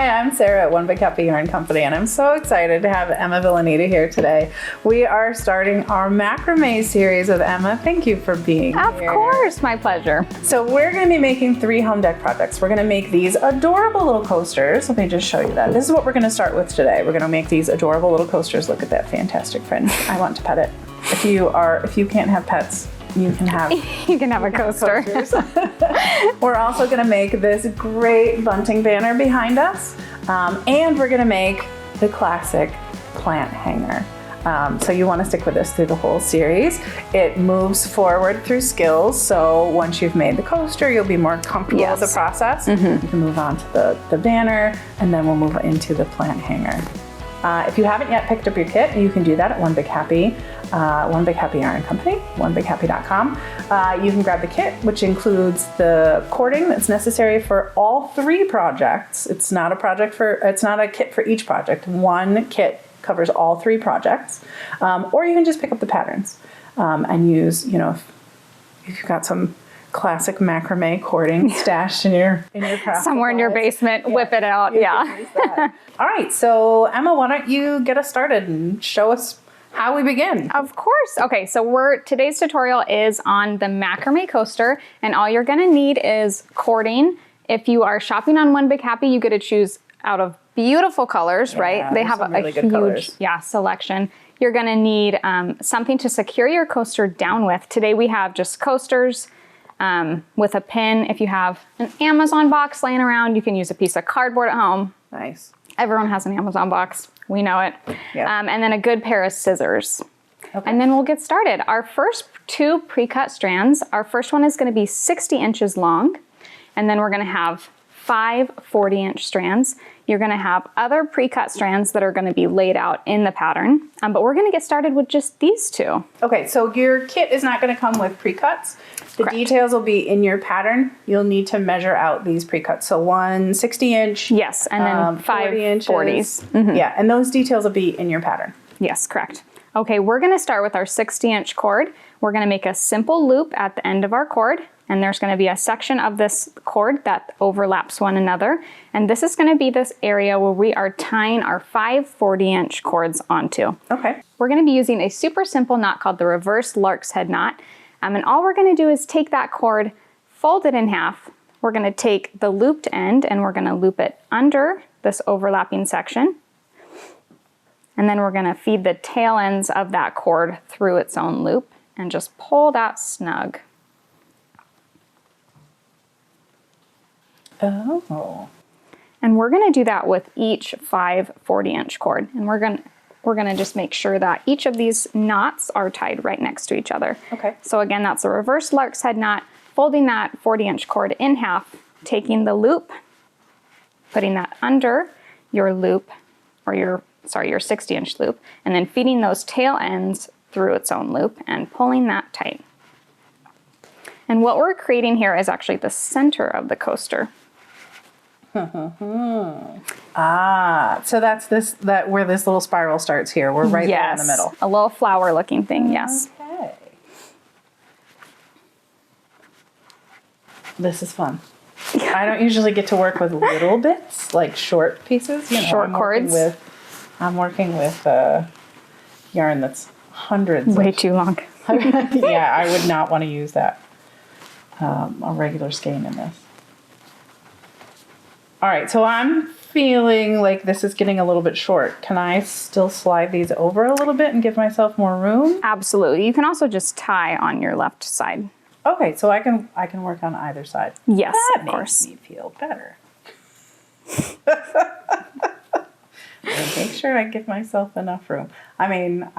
Hi, I'm Sarah at One Big Happy Yarn Company, and I'm so excited to have Emma Villaneda here today. We are starting our macrame series with Emma. Thank you for being here. Of course, my pleasure. So we're going to be making 3 home deck projects. We're going to make these adorable little coasters. Let me just show you that. This is what we're going to start with today. We're going to make these adorable little coasters. Look at that fantastic Fringe. I want to pet it. If you can't have pets, you can have a coaster. We're also going to make this great bunting banner behind us, and we're going to make the classic plant hanger. So you want to stick with us through the whole series. It moves forward through skills, so once you've made the coaster, you'll be more comfortable with the process. You can move on to the banner, and then we'll move into the plant hanger. If you haven't yet picked up your kit, you can do that at One Big Happy Yarn Company, onebighappy.com. You can grab the kit, which includes the cording that's necessary for all 3 projects. It's not a kit for each project. One kit covers all 3 projects. Or you can just pick up the patterns and use, if you've got some classic macrame cording stashed in your craft somewhere in your basement, whip it out. All right, so Emma, why don't you get us started and show us how we begin? Of course. Okay, so today's tutorial is on the macrame coaster, and all you're gonna need is cording. If you are shopping on One Big Happy, you get to choose out of beautiful colors, right? They have really a huge selection. You're gonna need something to secure your coaster down with. Today we have just coasters with a pin. If you have an Amazon box laying around, you can use a piece of cardboard at home. Nice. Everyone has an Amazon box. We know it. Yeah. And then a good pair of scissors. Okay. And then we'll get started. Our first 2 pre-cut strands, our first one is going to be 60 inches long. And then we're going to have 5 40-inch strands. You're going to have other pre-cut strands that are going to be laid out in the pattern. But we're going to get started with just these 2. Okay, so your kit is not going to come with pre-cuts. The details will be in your pattern. You'll need to measure out these pre-cuts. So 1 60-inch. Yes, and then 5 40s. Yeah, and those details will be in your pattern. Yes, correct. Okay, we're going to start with our 60-inch cord. We're going to make a simple loop at the end of our cord, and there's going to be a section of this cord that overlaps one another. And this is going to be this area where we are tying our 5 40-inch cords onto. Okay. We're going to be using a super simple knot called the reverse Lark's head knot. And all we're going to do is take that cord, fold it in half. We're going to take the looped end and we're going to loop it under this overlapping section. And then we're going to feed the tail ends of that cord through its own loop and just pull that snug. Oh. And we're going to do that with each 5 40-inch cord. And we're going to just make sure that each of these knots are tied right next to each other. Okay. So again, that's a reverse Lark's head knot, folding that 40-inch cord in half, taking the loop, putting that under your loop, or your 60-inch loop, and then feeding those tail ends through its own loop and pulling that tight. And what we're creating here is actually the center of the coaster. So that's where this little spiral starts here. We're right there in the middle. A little flower looking thing, yes. Okay. This is fun. I don't usually get to work with little bits, like short pieces. Short cords. I'm working with yarn that's hundreds. Way too long. Yeah, I would not want to use that. A regular skein in this. All right, so I'm feeling like this is getting a little bit short. Can I still slide these over a little bit and give myself more room? Absolutely. You can also just tie on your left side. Okay, so I can work on either side. Yes, that of course. makes me feel better. Make sure I give myself enough room. I mean,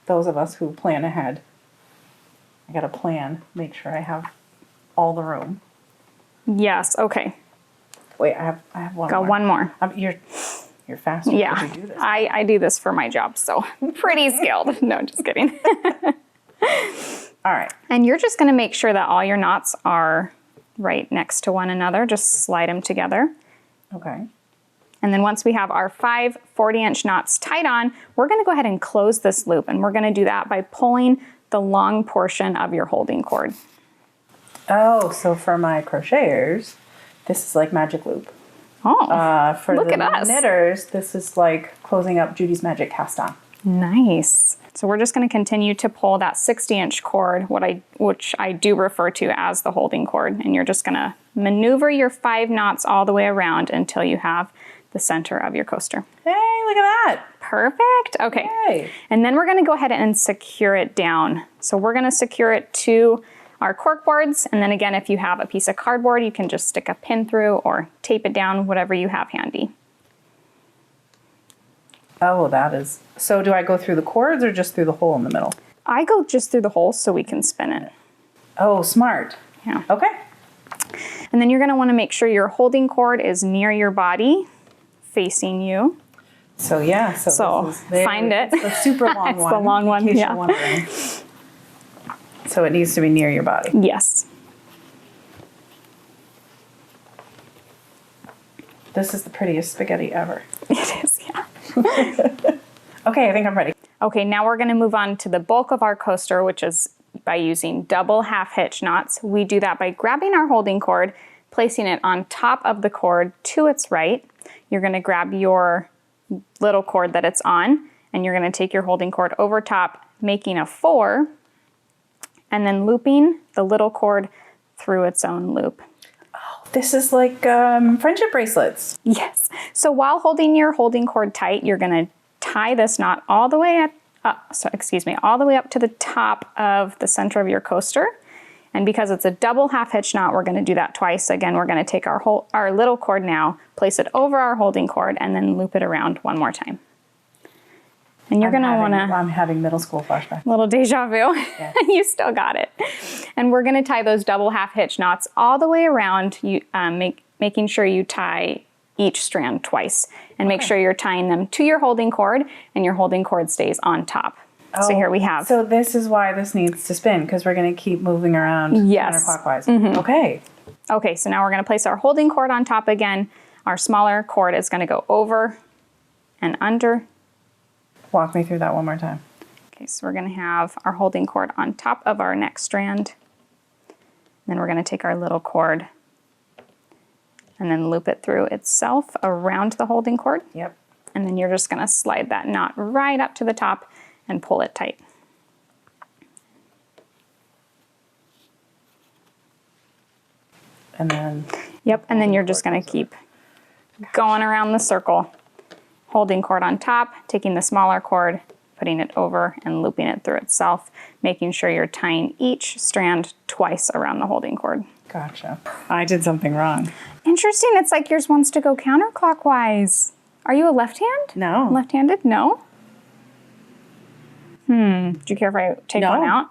those of us who plan ahead, I got to plan, make sure I have all the room. Yes, okay. Wait, I have one more. Got one more. You're faster. Yeah, you do this? I do this for my job, so I'm pretty skilled. No, just kidding. All right. And you're just going to make sure that all your knots are right next to one another. Just slide them together. Okay. And then once we have our 5 40-inch knots tied on, we're going to go ahead and close this loop. And we're going to do that by pulling the long portion of your holding cord. Oh, so for my crocheters, this is like magic loop. For look the at us. knitters, this is like closing up Judy's Magic cast on. Nice. So we're just going to continue to pull that 60-inch cord, which I do refer to as the holding cord, and you're just going to maneuver your 5 knots all the way around until you have the center of your coaster. Hey, look at that. Perfect. Okay. Yay. And then we're going to go ahead and secure it down. So we're going to secure it to our cork boards, and then again, if you have a piece of cardboard, you can just stick a pin through or tape it down, whatever you have handy. Oh, that is. So do I go through the cords or just through the hole in the middle? I go just through the hole so we can spin it. Oh, smart. Yeah. Okay. And then you're going to want to make sure your holding cord is near your body, facing you. So yeah, So this is find it. It's the super long It's one. the long one, in case yeah. you're wondering. So it needs to be near your body. Yes. This is the prettiest spaghetti ever. It is, yeah. Okay, I think I'm ready. Okay, now we're going to move on to the bulk of our coaster, which is by using double half hitch knots. We do that by grabbing our holding cord, placing it on top of the cord to its right. You're going to grab your little cord that it's on, and you're going to take your holding cord over top, making a 4, and then looping the little cord through its own loop. This is like friendship bracelets. Yes. So while holding your holding cord tight, you're going to tie this knot all the way all the way up to the top of the center of your coaster. And because it's a double half hitch knot, we're going to do that twice. Again, we're going to take our little cord now, place it over our holding cord, and then loop it around one more time. And you're going to want to... I'm having middle school flashback. Little deja vu. Yeah. You still got it. And we're going to tie those double half hitch knots all the way around, making sure you tie each strand twice. And make sure you're tying them to your holding cord, and your holding cord stays on top. So here we have... So this is why this needs to spin, because we're going to keep moving around Yes. counterclockwise. Mm-hmm. Okay. Okay, so now we're going to place our holding cord on top again. Our smaller cord is going to go over and under. Walk me through that one more time. Okay, so we're going to have our holding cord on top of our next strand. Then we're going to take our little cord and then loop it through itself around the holding cord. Yep. And then you're just going to slide that knot right up to the top and pull it tight. And then... Yep, and then you're just going to keep going around the circle. Holding cord on top, taking the smaller cord, putting it over and looping it through itself, making sure you're tying each strand twice around the holding cord. Gotcha. I did something wrong. Interesting, it's like yours wants to go counterclockwise. Are you a left hand? No. Left-handed? No? Do you care if I take No. one out?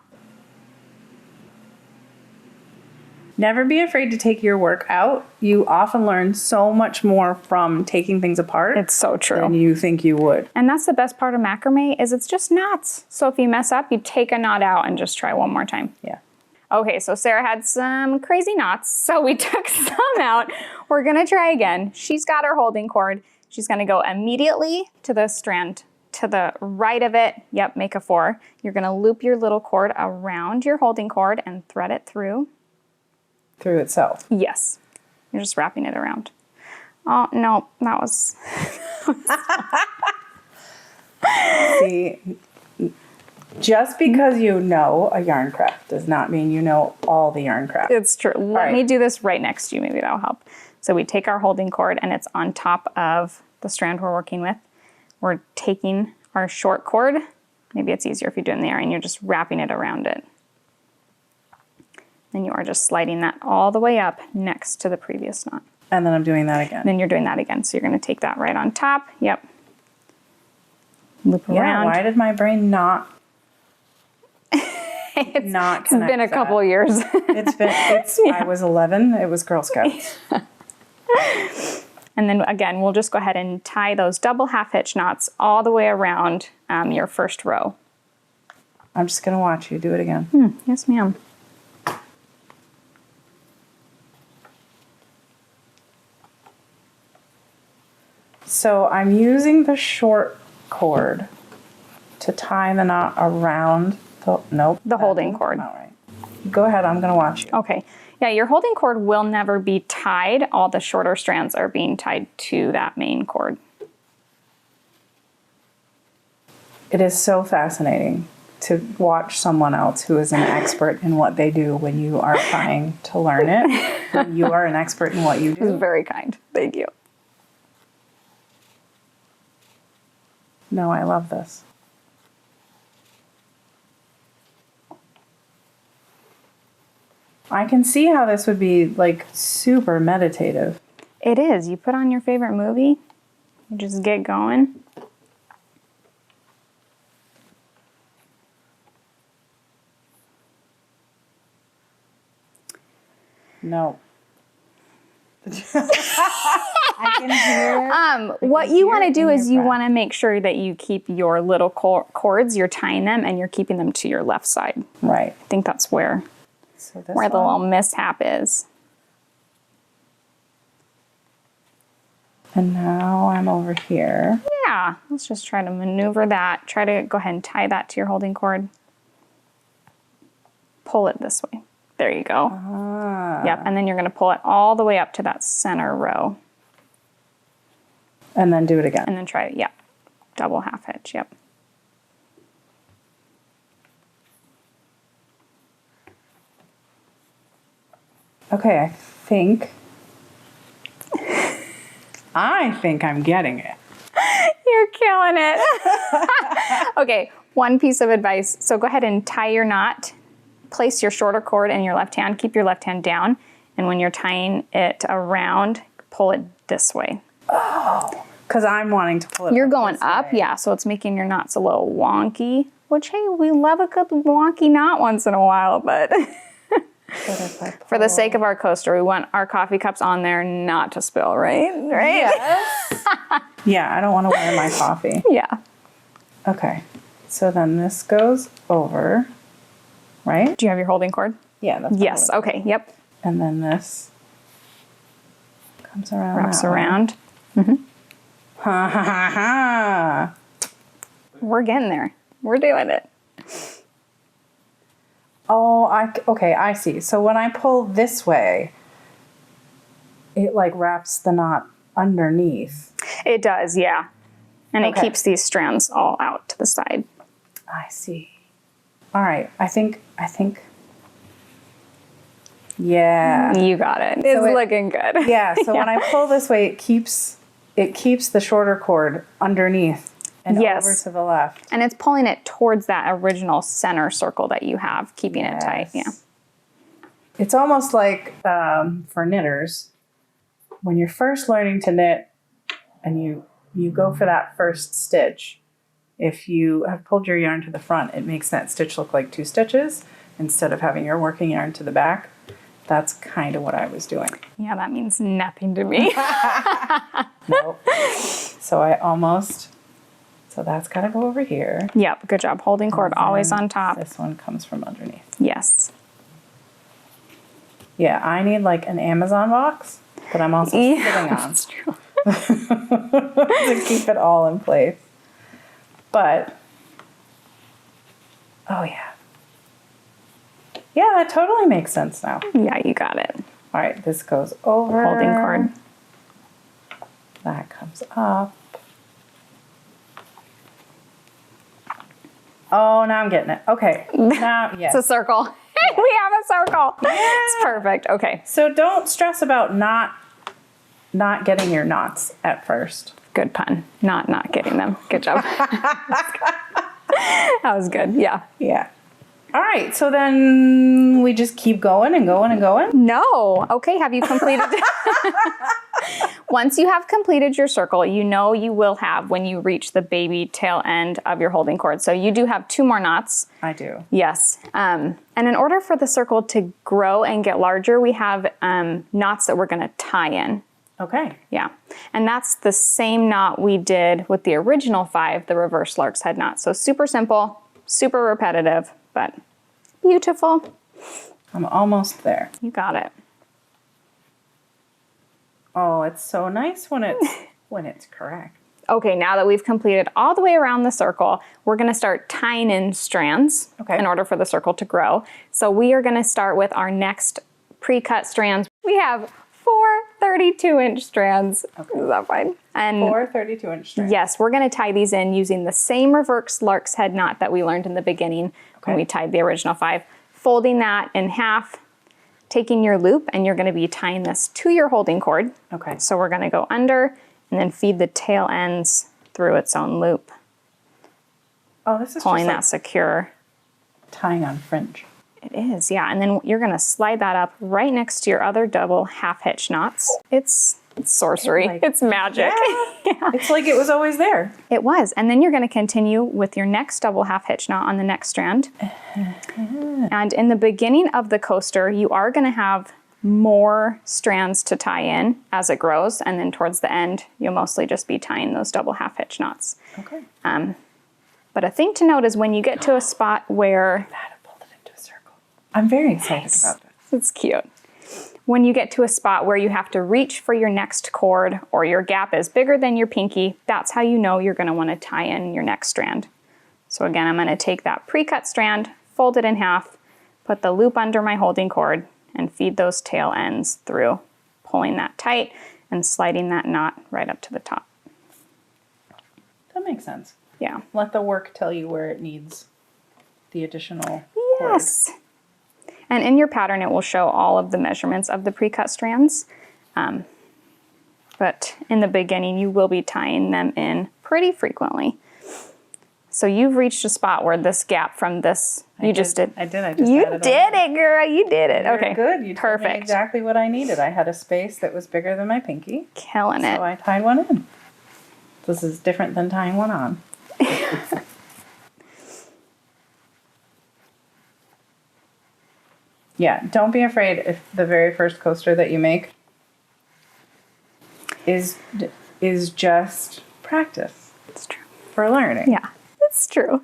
Never be afraid to take your work out. You often learn so much more from taking things apart It's so true. than you think you would. And that's the best part of macrame is it's just knots. So if you mess up, you take a knot out and just try one more time. Yeah. Okay, so Sarah had some crazy knots, so we took some out. We're gonna try again. She's got her holding cord. She's gonna go immediately to the strand to the right of it. Yep, make a 4. You're gonna loop your little cord around your holding cord and thread it through. Through itself. Yes, you're just wrapping it around. Oh, no, that was... See, just because you know a yarn craft does not mean you know all the yarn craft. It's true. Let me do this right next to you. Maybe that'll help. So we take our holding cord and it's on top of the strand we're working with. We're taking our short cord. Maybe it's easier if you do it in the air and you're just wrapping it around it. Then you are just sliding that all the way up next to the previous knot. And then I'm doing that again. Then you're doing that again. So you're going to take that right on top. Yep. Loop Yeah, around. why did my brain not It's been a couple years. I was 11. It was Girl Scouts. And then again, we'll just go ahead and tie those double half hitch knots all the way around your first row. I'm just going to watch you do it again. Yes, ma'am. So I'm using the short cord to tie the knot around the, nope. The that holding didn't cord. come out right. Go ahead, I'm gonna watch you. Okay. Yeah, your holding cord will never be tied. All the shorter strands are being tied to that main cord. It is so fascinating to watch someone else who is an expert in what they do when you are trying to learn it. When you are an expert in what you This is do. very kind. Thank you. No, I love this. I can see how this would be like super meditative. It is. You put on your favorite movie, you just get going. No. I can hear. What you want to do is you breath. want to make sure that you keep your little cords, you're tying them and you're keeping them to your left side. Right. I think that's where So this the one. little mishap is. And now I'm over here. Yeah, let's just try to maneuver that. Try to go ahead and tie that to your holding cord. Pull it this way. There you go. Ah. Yep, and then you're going to pull it all the way up to that center row. And then do it again. And then try it, yep. Double half hitch, yep. Okay, I think I'm getting it. You're killing it. Okay, one piece of advice. So go ahead and tie your knot. Place your shorter cord in your left hand. Keep your left hand down. And when you're tying it around, pull it this way. Oh, because I'm wanting to pull it. You're going up, yeah, so it's making your knots a little wonky. Which, hey, we love a good wonky knot once in a while, but for the sake of our coaster, we want our coffee cups on there not to spill, right? Right? Yes. Yeah, I don't want to wear my coffee. Yeah. Okay, so then this goes over, right? Do you have your holding cord? Yeah, that's Yes, probably- okay, yep. And then this comes around. Wraps that way. around. Ha ha ha ha. We're getting there. We're doing it. Oh, okay, I see. So when I pull this way, it like wraps the knot underneath. It does, yeah. And it Okay. keeps these strands all out to the side. I see. All right, I think. Yeah. You got it. It's it- looking good. Yeah, so when I pull this way, it keeps the shorter cord underneath and Yes. over to the left. And it's pulling it towards that original center circle that you have, keeping it tight. Yeah. Yes. It's almost like for knitters, when you're first learning to knit and you go for that first stitch, if you have pulled your yarn to the front, it makes that stitch look like two stitches instead of having your working yarn to the back. That's kind of what I was doing. Yeah, that means nothing to me. Nope. So that's got to go over here. Yep, good job. Holding cord always on top. This one comes from underneath. Yes. Yeah, I need like an Amazon box that I'm also sitting on That's true. to keep it all in place. But, oh yeah. Yeah, that totally makes sense now. Yeah, you got it. All right, this goes over. Holding cord. That comes up. Oh, now I'm getting it. Okay. Now, yes. It's a circle. We have a circle. It's perfect. Okay. So don't stress about not getting your knots at first. Good pun. Not getting them. Good job. That was good. Yeah. Yeah. All right. So then we just keep going and going and going. No. Okay. Have you completed? Once you have completed your circle, you know you will have when you reach the baby tail end of your holding cord. So you do have 2 more knots. I do. Yes. And in order for the circle to grow and get larger, we have knots that we're going to tie in. Okay. Yeah. And that's the same knot we did with the original 5, the reverse lark's head knot. So super simple, super repetitive, but beautiful. I'm almost there. You got it. Oh, it's so nice when it's correct. Okay, now that we've completed all the way around the circle, we're gonna start tying in strands in order for the circle to grow. So we are gonna start with our next pre-cut strands. We have 4 32-inch strands. Okay. Is that fine? And 4 32-inch strands. Yes, we're gonna tie these in using the same reverse Lark's head knot that we learned in the beginning when we tied the original 5. Folding that in half, taking your loop, and you're gonna be tying this to your holding cord. Okay. So we're gonna go under and then feed the tail ends through its own loop. Oh, this is pulling just like that secure. tying on fringe. It is, yeah. And then you're gonna slide that up right next to your other double half hitch knots. It's sorcery. It's magic. Yeah. It's like it was always there. It was. And then you're gonna continue with your next double half hitch knot on the next strand. And in the beginning of the coaster, you are gonna have more strands to tie in as it grows, and then towards the end you'll mostly just be tying those double half hitch knots. Okay. But a thing to note is when you get to a spot where Pulled it into a circle. I'm very excited about this. it's cute. When you get to a spot where you have to reach for your next cord or your gap is bigger than your pinky, that's how you know you're going to want to tie in your next strand. So again, I'm going to take that pre-cut strand, fold it in half, put the loop under my holding cord, and feed those tail ends through, pulling that tight and sliding that knot right up to the top. That makes sense. Yeah. Let the work tell you where it needs the additional Yes. And in your pattern, it will show all of the measurements of the pre-cut strands. But in the beginning, you will be tying them in pretty frequently. So you've reached a spot where this gap from this, I just did. you added did it, girl. You did it. Very Okay. good. You told me Perfect. exactly what I needed. I had a space that was bigger than my pinky. Killing it. So I tied one in. This is different than tying one on. Yeah, don't be afraid if the very first coaster that you make is just practice. It's true. For learning. Yeah, it's true.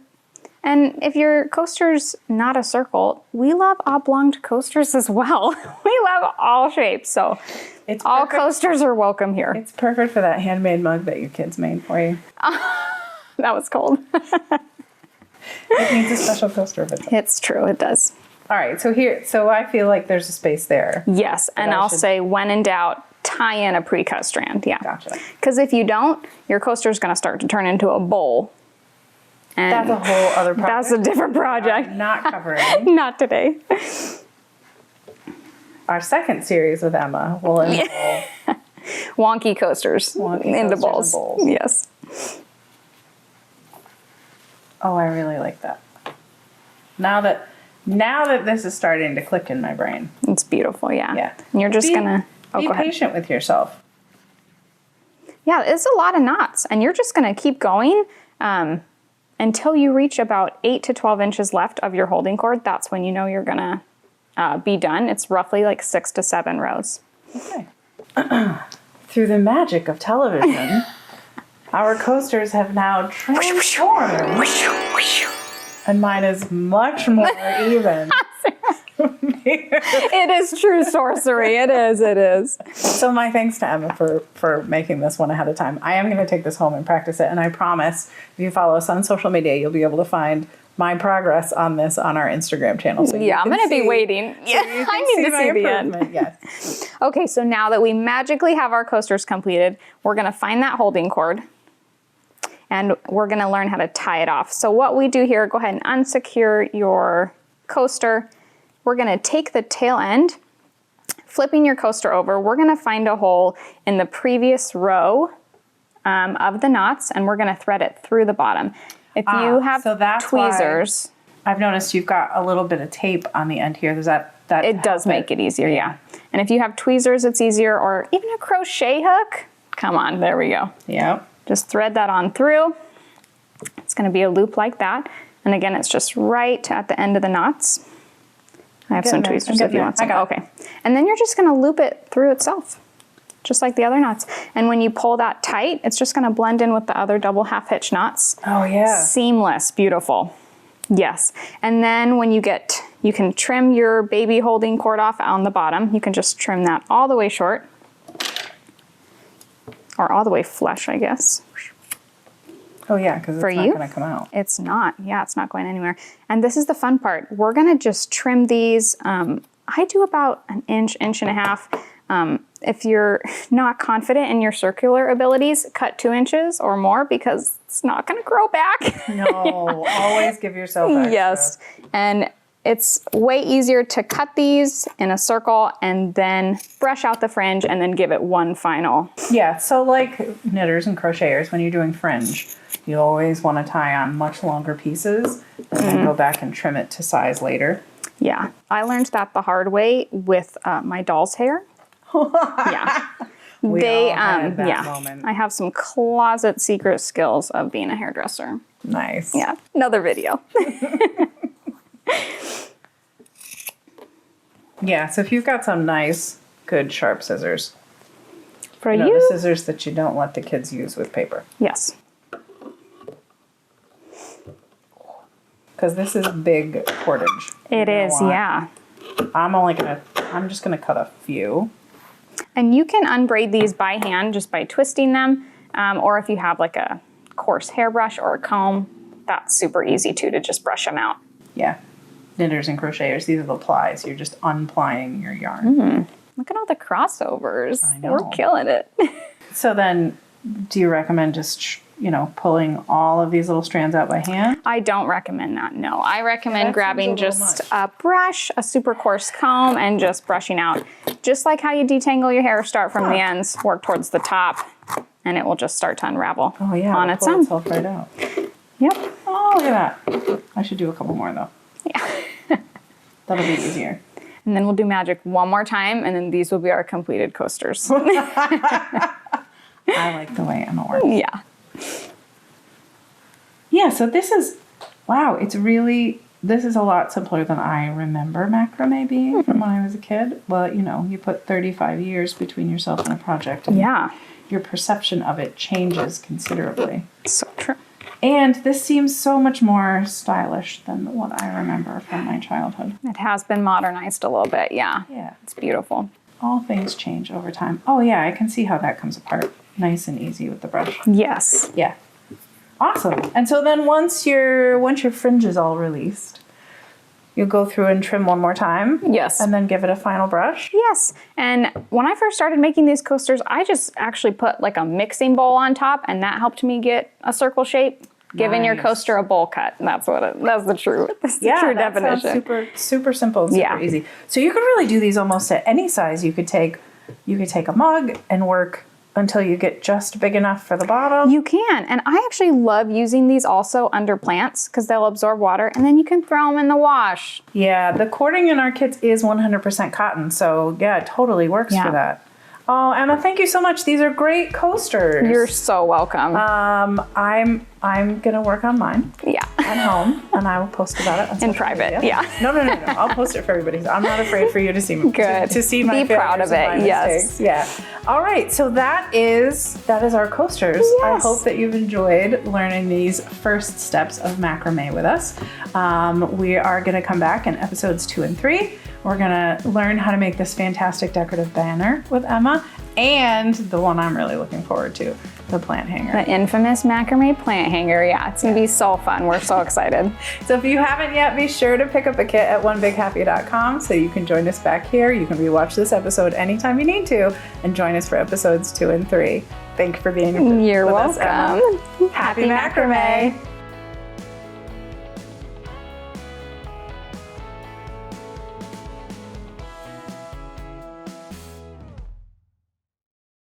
And if your coaster's not a circle, we love oblonged coasters as well. We love all shapes, so It's all perfect. coasters are welcome here. It's perfect for that handmade mug that your kids made for you. That was cold. It needs a special coaster of it. It's true, it does. All right, so I feel like there's a space there. Yes, and I I'll should- say when in doubt, tie in a pre-cut strand. Yeah. Gotcha. Because if you don't, your coaster's going to start to turn into a bowl. And That's a whole other project. that's a different project. Not covering. Not today. Our second series with Emma will involve Wonky coasters Wonky into coasters and bowls. bowls. Yes. Oh, I really like that. Now that this is starting to click in my brain. It's beautiful, yeah. Yeah. And you're just going to... Be go ahead. patient with yourself. Yeah, it's a lot of knots, and you're just going to keep going until you reach about 8 to 12 inches left of your holding cord. That's when you know you're going to be done. It's roughly like 6 to 7 rows. Okay. Through the magic of television, our coasters have now transformed. And mine is much more even. It is true sorcery. It is. So my thanks to Emma for making this one ahead of time. I am going to take this home and practice it. And I promise if you follow us on social media, you'll be able to find my progress on this on our Instagram channel. So Yeah, I'm going to be waiting. Yeah, I need to see the end. Yes. Okay, so now that we magically have our coasters completed, we're going to find that holding cord. And we're going to learn how to tie it off. So what we do here, go ahead and unsecure your coaster. We're going to take the tail end, flipping your coaster over. We're going to find a hole in the previous row of the knots, and we're going to thread it through the bottom. If you have so that's tweezers, I've noticed you've got a little bit of tape on the end here. Does that it does make it easier, yeah. And if you have tweezers, it's easier, or even a crochet hook. Come on, there we go. Yep. Just thread that on through. It's going to be a loop like that. And again, it's just right at the end of the knots. I have some tweezers if you want some. Okay. And then you're just going to loop it through itself, just like the other knots. And when you pull that tight, it's just going to blend in with the other double half hitch knots. Oh, yeah. Seamless. Beautiful. Yes. And then when you can trim your baby holding cord off on the bottom. You can just trim that all the way short. Or all the way flush, I guess. Oh yeah, because it's For not you? going to come out. It's not. Yeah, it's not going anywhere. And this is the fun part. We're going to just trim these. I do about an inch, inch and a half. If you're not confident in your circular abilities, cut 2 inches or more because it's not going to grow back. No, always give yourself extra. Yes. And it's way easier to cut these in a circle and then brush out the fringe and then give it one final. Yeah, so like knitters and crocheters, when you're doing fringe, you always want to tie on much longer pieces and then go back and trim it to size later. Yeah, I learned that the hard way with my doll's hair. Yeah. We all had that moment. I have some closet secret skills of being a hairdresser. Nice. Yeah, another video. Yeah, so if you've got some nice, good, sharp scissors. For You know, you? the scissors that you don't let the kids use with paper. Yes. Because this is big cordage. It is, yeah. I'm just gonna cut a few. And you can unbraid these by hand just by twisting them. Or if you have like a coarse hairbrush or a comb, that's super easy too, to just brush them out. Yeah. Knitters and crocheters, these are the plies. You're just unplying your yarn. Look at all the crossovers. I know. We're killing it. So then, do you recommend just, pulling all of these little strands out by hand? I don't recommend that, no. I recommend That grabbing seems a little just a brush, a super coarse comb, and just brushing out. Just like how you detangle your hair, start from the ends, work towards the top, and it will just start to unravel Oh yeah, on it'll its pull own. itself right out. Yep. Oh, look at that. I should do a couple more though. Yeah. That'll be easier. And then we'll do magic one more time, and then these will be our completed coasters. I like the way Emma works. Yeah. Yeah, so this is a lot simpler than I remember macrame being from when I was a kid. Well, you put 35 years between yourself and a project, and Yeah. your perception of it changes considerably. So true. And this seems so much more stylish than what I remember from my childhood. It has been modernized a little bit, yeah. Yeah. It's beautiful. All things change over time. Oh yeah, I can see how that comes apart. Nice and easy with the brush. Yes. Yeah. Awesome. And so then once your fringe is all released, you'll go through and trim one more time. Yes. And then give it a final brush. Yes. And when I first started making these coasters, I just actually put like a mixing bowl on top, and that helped me get a circle shape. Giving your Nice. coaster a bowl cut. That's the true That definition. sounds super simple and super Yeah. easy. So you could really do these almost at any size. You could take a mug and work until you get just big enough for the bottle. You can. And I actually love using these also under plants because they'll absorb water, and then you can throw them in the wash. Yeah, the cording in our kits is 100% cotton. So yeah, it totally works Yeah. for that. Oh, Emma, thank you so much. These are great coasters. You're so welcome. I'm gonna work on mine yeah. at home, and I will post about it on social private, media. yeah. No. I'll post it for everybody. I'm not afraid for you to see. Good. To see my Be proud failures of and it, my yes. mistakes. Yeah. All right. So that is our coasters. I Yes. hope that you've enjoyed learning these first steps of macrame with us. We are gonna come back in episodes 2 and 3. We're gonna learn how to make this fantastic decorative banner with Emma, and the one I'm really looking forward to, the plant hanger. The infamous macrame plant hanger. Yeah, it's going to be so fun. We're so excited. So if you haven't yet, be sure to pick up a kit at onebighappy.com so you can join us back here. You can rewatch this episode anytime you need to and join us for episodes 2 and 3. Thank you for being You're with us, Emma. welcome. Happy macrame.